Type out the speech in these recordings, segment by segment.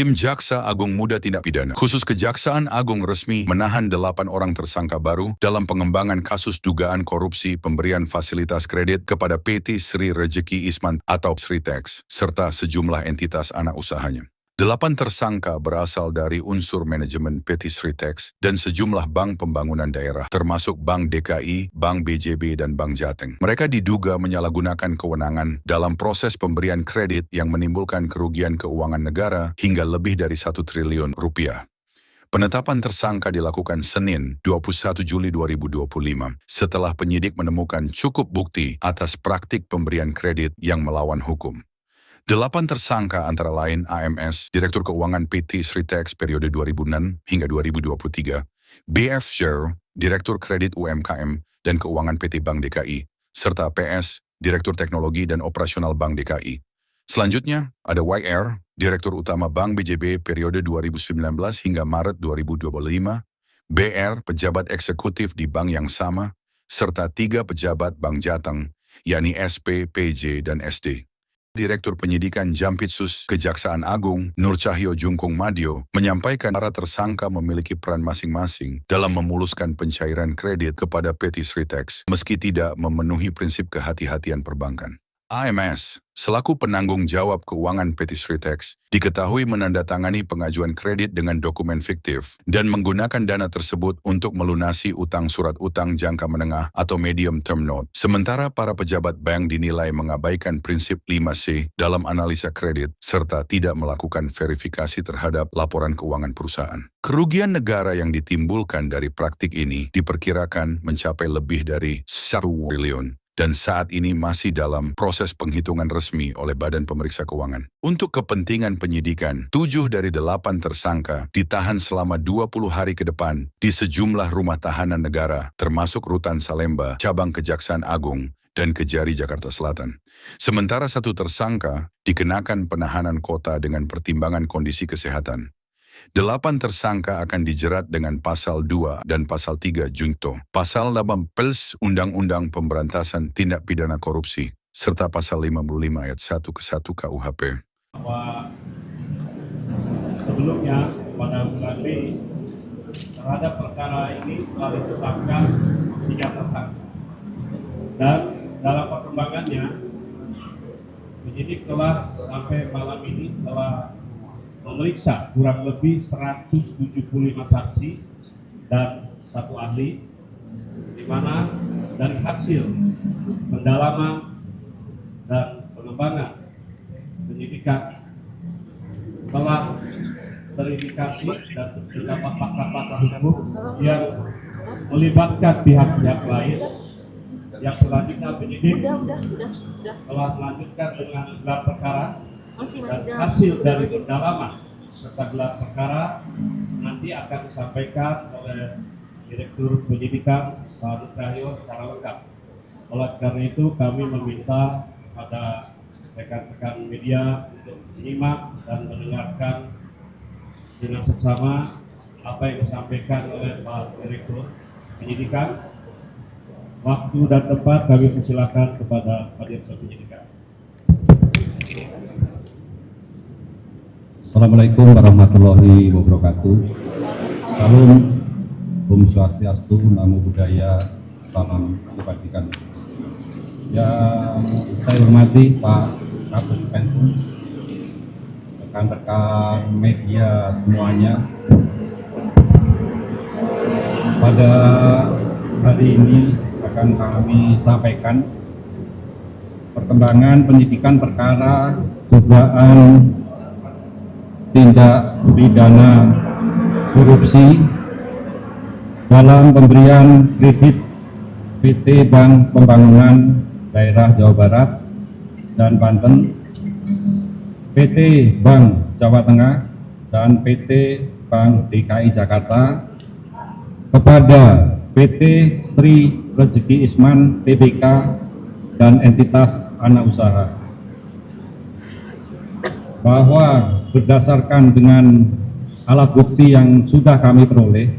Tim Jaksa Agung Muda Tindak Pidana Khusus Kejaksaan Agung resmi menahan 8 orang tersangka baru dalam pengembangan kasus dugaan korupsi pemberian fasilitas kredit kepada PT Sri Rejeki Isman atau Sritex, serta sejumlah entitas anak usahanya. 8 tersangka berasal dari unsur manajemen PT Sritex dan sejumlah bank pembangunan daerah, termasuk Bank DKI, Bank BJB, dan Bank Jateng. Mereka diduga menyalahgunakan kewenangan dalam proses pemberian kredit yang menimbulkan kerugian keuangan negara hingga lebih dari 1 triliun rupiah. Penetapan tersangka dilakukan Senin, 21 Juli 2025, setelah penyidik menemukan cukup bukti atas praktik pemberian kredit yang melawan hukum. 8 tersangka antara lain AMS, Direktur Keuangan PT Sritex periode 2006 hingga 2023, BF Share, Direktur Kredit UMKM dan Keuangan PT Bank DKI, serta PS, Direktur Teknologi dan Operasional Bank DKI. Selanjutnya, ada YR, Direktur Utama Bank BJB periode 2019 hingga Maret 2025, BR, Pejabat Eksekutif di bank yang sama, serta 3 pejabat Bank Jateng, yakni SP, PJ, dan SD. Direktur Penyidikan Jampitsus Kejaksaan Agung, Nur Cahyo Jungkung Madio, menyampaikan para tersangka memiliki peran masing-masing dalam memuluskan pencairan kredit kepada PT Sritex, meski tidak memenuhi prinsip kehati-hatian perbankan. AMS, selaku penanggung jawab keuangan PT Sritex, diketahui menandatangani pengajuan kredit dengan dokumen fiktif dan menggunakan dana tersebut untuk melunasi utang surat utang jangka menengah atau medium term note. Sementara para pejabat bank dinilai mengabaikan prinsip 5C dalam analisa kredit serta tidak melakukan verifikasi terhadap laporan keuangan perusahaan. Kerugian negara yang ditimbulkan dari praktik ini diperkirakan mencapai lebih dari 1 triliun. Dan saat ini masih dalam proses penghitungan resmi oleh Badan Pemeriksa Keuangan. Untuk kepentingan penyidikan, 7 dari 8 tersangka ditahan selama 20 hari ke depan di sejumlah rumah tahanan negara, termasuk Rutan Salemba, Cabang Kejaksaan Agung, dan Kejari Jakarta Selatan. Sementara 1 tersangka dikenakan penahanan kota dengan pertimbangan kondisi kesehatan. 8 tersangka akan dijerat dengan Pasal 2 dan Pasal 3 Junto, Pasal 18 Undang-Undang Pemberantasan Tindak Pidana Korupsi, serta Pasal 55 ayat 1 ke 1 KUHP. Bahwa sebelumnya pada bulan Mei terhadap perkara ini telah ditetapkan 3 tersangka. Dan dalam perkembangannya, penyidik telah sampai malam ini telah memeriksa kurang lebih 175 saksi dan 1 ahli, di mana dari hasil pendalaman dan pengembangan penyidikan telah terindikasi dan terdapat fakta-fakta hukum yang melibatkan pihak-pihak lain yang selanjutnya penyidik telah melanjutkan dengan gelar perkara. Dan hasil dari pendalaman serta gelar perkara nanti akan disampaikan oleh Direktur Penyidikan Pak Nur Cahyo secara lengkap. Oleh karena itu kami meminta pada rekan-rekan media untuk menyimak dan mendengarkan dengan seksama apa yang disampaikan oleh Pak Direktur Penyidikan. Waktu dan tempat kami persilakan kepada Pak Direktur Penyidikan. Assalamualaikum warahmatullahi wabarakatuh. Salam, Om Swastiastu, Namo Buddhaya, salam kebajikan. Yang saya hormati Pak Kapus Penkum, rekan-rekan media semuanya. Pada hari ini akan kami sampaikan perkembangan penyidikan perkara dugaan tindak pidana korupsi dalam pemberian kredit PT Bank Pembangunan Daerah Jawa Barat dan Banten, PT Bank Jawa Tengah, dan PT Bank DKI Jakarta kepada PT Sri Rejeki Isman Tbk dan entitas anak usaha, bahwa berdasarkan dengan alat bukti yang sudah kami peroleh,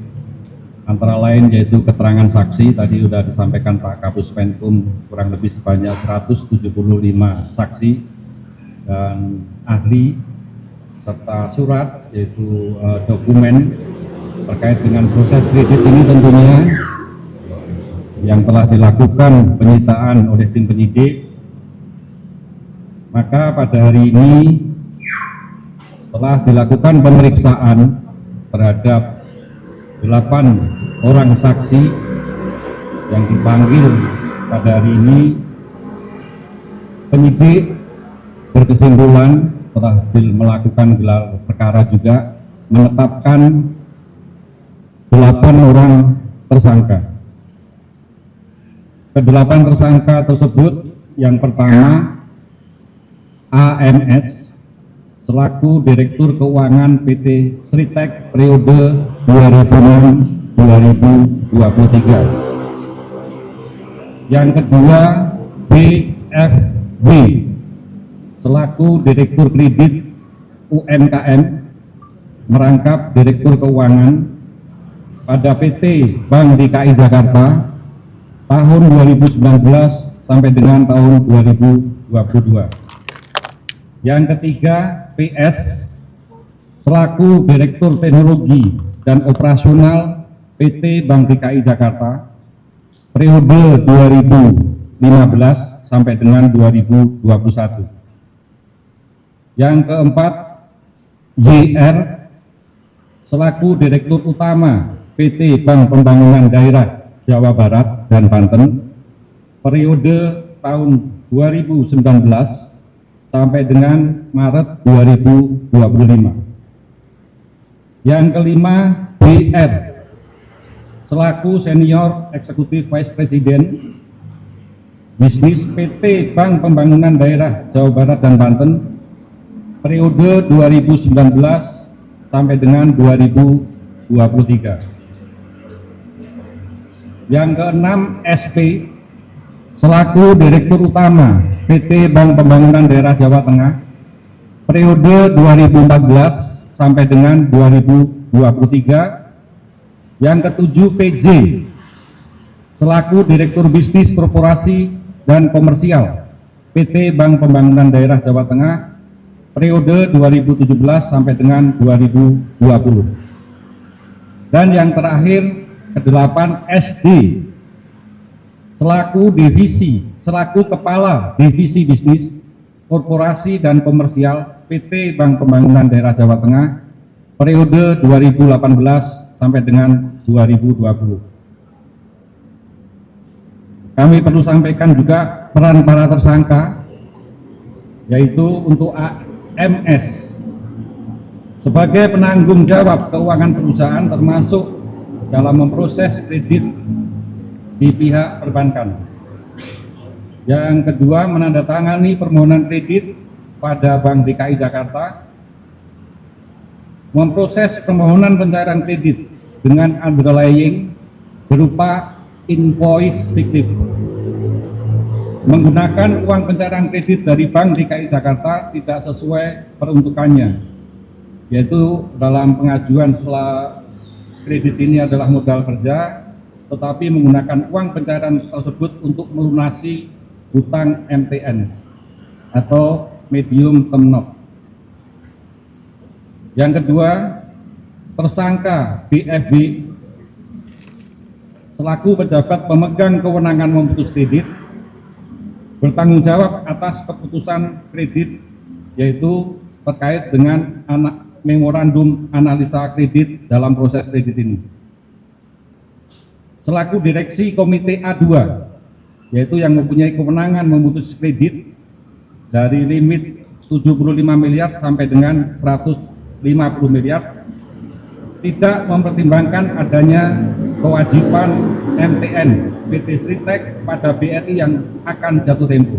antara lain yaitu keterangan saksi, tadi sudah disampaikan Pak Kapus Penkum, kurang lebih sebanyak 175 saksi dan ahli serta surat, yaitu dokumen terkait dengan proses kredit ini tentunya yang telah dilakukan penyitaan oleh tim penyidik. Maka pada hari ini setelah dilakukan pemeriksaan terhadap 8 orang saksi yang dipanggil pada hari ini, penyidik berkesimpulan setelah melakukan gelar perkara juga menetapkan 8 orang tersangka. Ke-8 tersangka tersebut yang pertama AMS selaku Direktur Keuangan PT Sritek periode 2006-2023. Yang kedua BFW selaku Direktur Kredit UMKM merangkap Direktur Keuangan pada PT Bank DKI Jakarta tahun 2019 sampai dengan tahun 2022. Yang ketiga PS selaku Direktur Teknologi dan Operasional PT Bank DKI Jakarta periode 2015 sampai dengan 2021. Yang keempat YR selaku Direktur Utama PT Bank Pembangunan Daerah Jawa Barat dan Banten periode tahun 2019 sampai dengan Maret 2025. Yang kelima BR selaku Senior Eksekutif Vice President Bisnis PT Bank Pembangunan Daerah Jawa Barat dan Banten periode 2019 sampai dengan 2023. Yang keenam SP selaku Direktur Utama PT Bank Pembangunan Daerah Jawa Tengah periode 2014 sampai dengan 2023. Yang ketujuh PJ selaku Direktur Bisnis Korporasi dan Komersial PT Bank Pembangunan Daerah Jawa Tengah periode 2017 sampai dengan 2020. Dan yang terakhir ke-8 SD selaku Kepala Divisi Bisnis Korporasi dan Komersial PT Bank Pembangunan Daerah Jawa Tengah periode 2018 sampai dengan 2020. Kami perlu sampaikan juga peran para tersangka, yaitu untuk AMS sebagai penanggung jawab keuangan perusahaan termasuk dalam memproses kredit di pihak perbankan. Yang kedua, menandatangani permohonan kredit pada Bank DKI Jakarta, memproses permohonan pencairan kredit dengan underlying berupa invoice fiktif, menggunakan uang pencairan kredit dari Bank DKI Jakarta tidak sesuai peruntukannya, yaitu dalam pengajuan setelah kredit ini adalah modal kerja, tetapi menggunakan uang pencairan tersebut untuk melunasi hutang MTN atau medium term note. Yang kedua, tersangka BFB selaku pejabat pemegang kewenangan memutus kredit bertanggung jawab atas keputusan kredit, yaitu terkait dengan memorandum analisa kredit dalam proses kredit ini. Selaku direksi komite A2, yaitu yang mempunyai kewenangan memutus kredit dari limit 75 miliar sampai dengan 150 miliar, tidak mempertimbangkan adanya kewajiban MTN PT Sritek pada BRI yang akan jatuh tempo.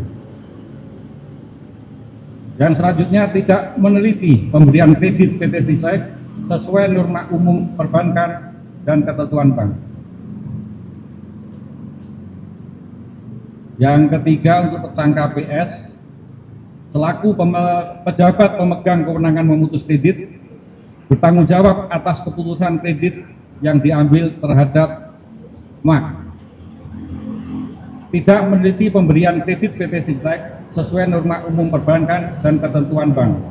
Dan selanjutnya tidak meneliti pemberian kredit PT Sritek sesuai norma umum perbankan dan ketentuan bank. Yang ketiga, untuk tersangka PS selaku pejabat pemegang kewenangan memutus kredit bertanggung jawab atas keputusan kredit yang diambil terhadap MAK, tidak meneliti pemberian kredit PT Sritek sesuai norma umum perbankan dan ketentuan bank.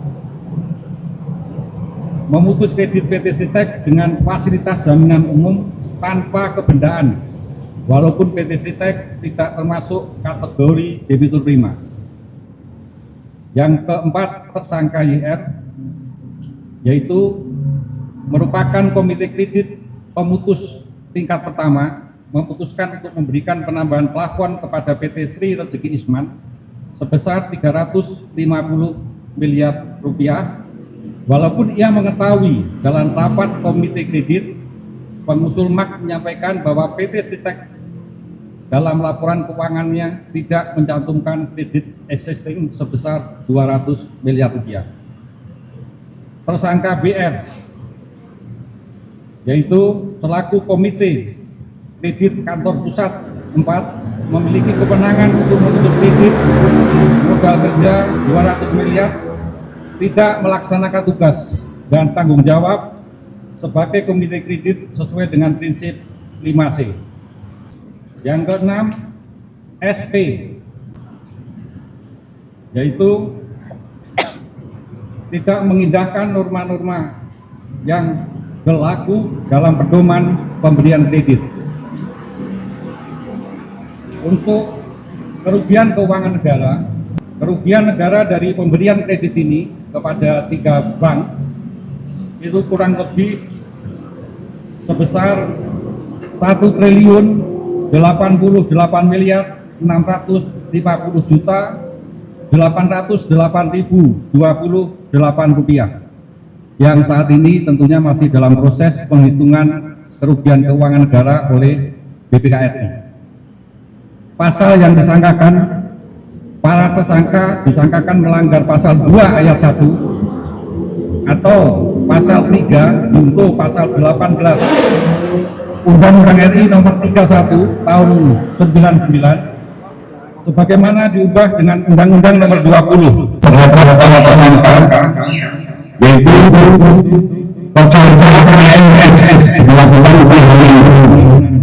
memutus kredit PT Sritek dengan fasilitas jaminan umum tanpa kebendaan, walaupun PT Sritek tidak termasuk kategori debitur prima. Yang keempat, tersangka YR, yaitu merupakan komite kredit pemutus tingkat pertama, memutuskan untuk memberikan penambahan plafon kepada PT Sri Rejeki Isman sebesar 350 miliar rupiah, walaupun ia mengetahui dalam rapat komite kredit, pengusul MAK menyampaikan bahwa PT Sritek dalam laporan keuangannya tidak mencantumkan kredit existing sebesar 200 miliar rupiah. Tersangka BR, yaitu selaku komite kredit kantor pusat 4, memiliki kewenangan untuk memutus kredit modal kerja 200 miliar, tidak melaksanakan tugas dan tanggung jawab sebagai komite kredit sesuai dengan prinsip 5C. Yang keenam, SP, yaitu tidak mengindahkan norma-norma yang berlaku dalam pedoman pemberian kredit. Untuk kerugian keuangan negara, kerugian negara dari pemberian kredit ini kepada 3 bank itu kurang lebih sebesar 1.088.850.808.028 rupiah, yang saat ini tentunya masih dalam proses penghitungan kerugian keuangan negara oleh BPKRI. Pasal yang disangkakan, para tersangka disangkakan melanggar pasal 2 ayat 1 atau pasal 3 junto pasal 18 Undang-Undang RI nomor 31 tahun 99 sebagaimana diubah dengan Undang-Undang nomor 20 terhadap para tersangka, yaitu tersangka PNSS dilakukan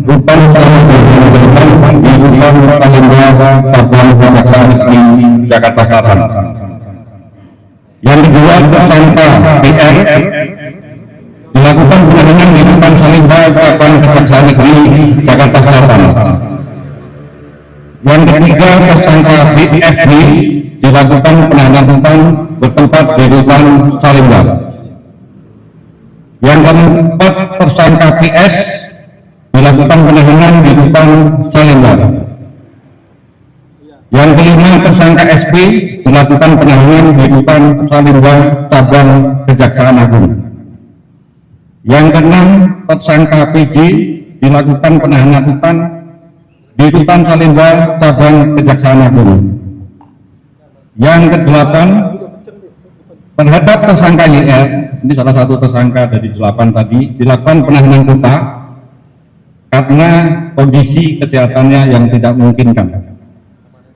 rutan selama di rutan Salemba cabang Kejaksaan Negeri Jakarta Selatan. Yang kedua, tersangka PR dilakukan penahanan di rutan Salemba cabang Kejaksaan Negeri Jakarta Selatan. Yang ketiga, tersangka BFD dilakukan penahanan rutan bertempat di rutan Salemba. Yang keempat, tersangka PS dilakukan penahanan di rutan Salemba. Yang kelima, tersangka SP dilakukan penahanan di rutan Salemba cabang Kejaksaan Agung. Yang keenam, tersangka PJ dilakukan penahanan rutan di rutan Salemba cabang Kejaksaan Agung. Yang kedelapan, terhadap tersangka YR, ini salah satu tersangka dari 8 tadi, dilakukan penahanan kota karena kondisi kesehatannya yang tidak memungkinkan.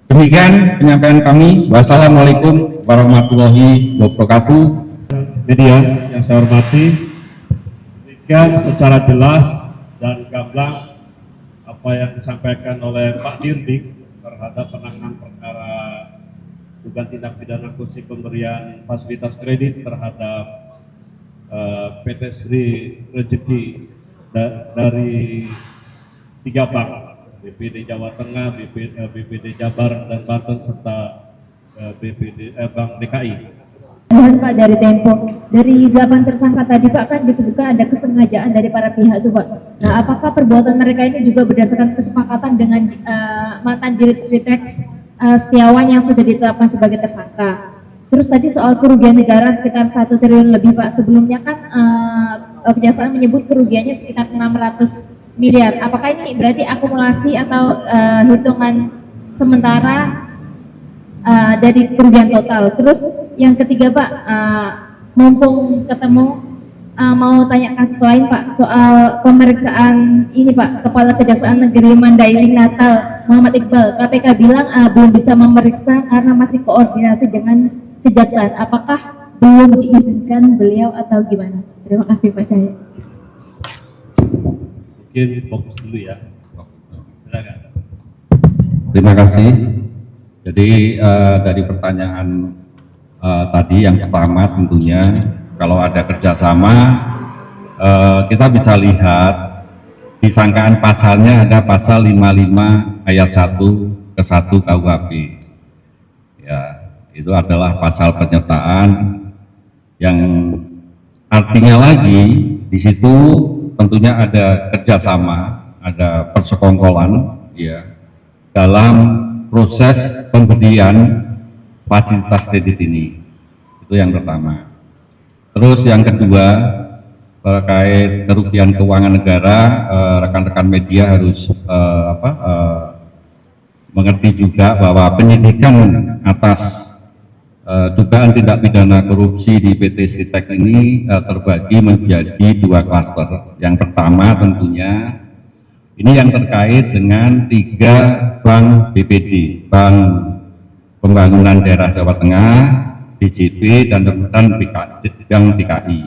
Demikian penyampaian kami. Wassalamualaikum warahmatullahi wabarakatuh. Media yang saya hormati, demikian secara jelas dan gamblang apa yang disampaikan oleh Pak Dirdik terhadap penanganan perkara dugaan tindak pidana korupsi pemberian fasilitas kredit terhadap PT Sri Rejeki dari 3 bank, BPD Jawa Tengah, BPD Jabar dan Banten serta Bank DKI. Mohon Pak dari Tempo, dari 8 tersangka tadi Pak kan disebutkan ada kesengajaan dari para pihak itu Pak. Nah, apakah perbuatan mereka ini juga berdasarkan kesepakatan dengan mantan Dirut Sritek Setiawan yang sudah ditetapkan sebagai tersangka? Terus tadi soal kerugian negara sekitar 1 triliun lebih Pak. Sebelumnya kan Kejaksaan menyebut kerugiannya sekitar 600 miliar. Apakah ini berarti akumulasi atau hitungan sementara dari kerugian total? Terus yang ketiga Pak, mumpung ketemu mau tanya kasus lain Pak, soal pemeriksaan ini Pak, Kepala Kejaksaan Negeri Mandailing Natal Muhammad Iqbal. KPK bilang belum bisa memeriksa karena masih koordinasi dengan Kejaksaan. Apakah belum diizinkan beliau atau gimana? Terima kasih Pak Cahaya. Mungkin fokus dulu ya. Silakan. Terima kasih. Jadi dari pertanyaan tadi yang pertama tentunya Kalau ada kerjasama, kita bisa lihat di sangkaan pasalnya ada pasal 55 ayat 1 ke 1 KUHP. Ya, itu adalah pasal penyertaan yang artinya lagi di situ tentunya ada kerjasama, ada persekongkolan ya dalam proses pemberian fasilitas kredit ini. Itu yang pertama. Terus yang kedua terkait kerugian keuangan negara, rekan-rekan media harus mengerti juga bahwa penyidikan atas dugaan tindak pidana korupsi di PT Sritek ini terbagi menjadi 2 klaster. Yang pertama tentunya ini yang terkait dengan 3 bank BPD, Bank Pembangunan Daerah Jawa Tengah, BJB, dan Bank DKI.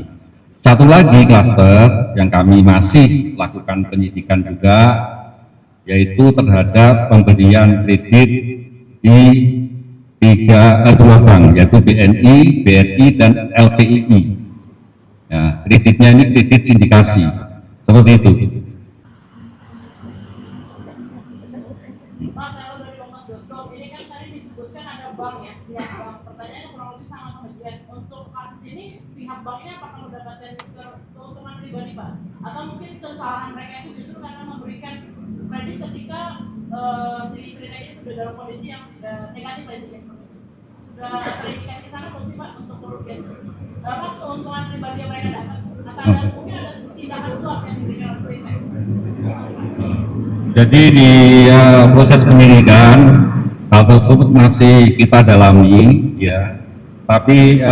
Satu lagi klaster yang kami masih lakukan penyidikan juga, yaitu terhadap pemberian kredit di 2 bank, yaitu BNI, BRI, dan LPII. Ya, kreditnya ini kredit sindikasi, seperti itu. Pak, saya udah di kompas.com, ini kan tadi disebutkan ada bank ya, pihak bank. Pertanyaannya kurang lebih sama kemudian untuk kasus ini pihak banknya apakah mendapatkan keuntungan pribadi Pak? Atau mungkin kesalahan mereka itu justru karena memberikan kredit ketika si Sritek ini sudah dalam kondisi yang tidak negatif tadi ya? Sudah terindikasi ke sana belum sih Pak untuk kerugian? Apa keuntungan pribadi yang mereka dapat? Atau ada mungkin ada tindakan suap yang diberikan oleh Sritek? Jadi di proses penyidikan hal tersebut masih kita dalami, ya. Tapi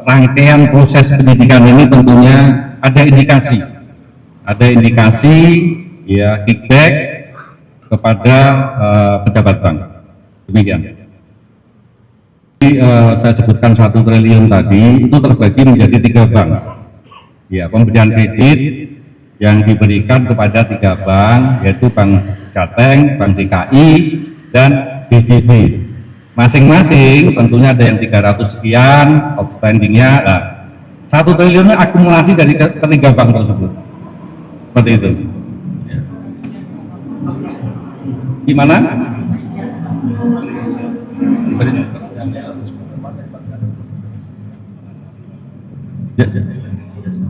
rangkaian proses penyidikan ini tentunya ada indikasi, ya, kickback kepada pejabat bank. Demikian. Jadi, saya sebutkan 1 triliun tadi itu terbagi menjadi 3 bank. Ya, pemberian kredit yang diberikan kepada 3 bank, yaitu Bank Jateng, Bank DKI, dan BJB. Masing-masing tentunya ada yang 300 sekian, outstandingnya. Nah, 1 triliunnya akumulasi dari ketiga bank tersebut. Seperti itu. Gimana?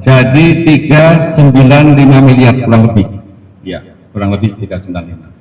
Jadi 395 miliar kurang lebih. Ya, kurang lebih 395.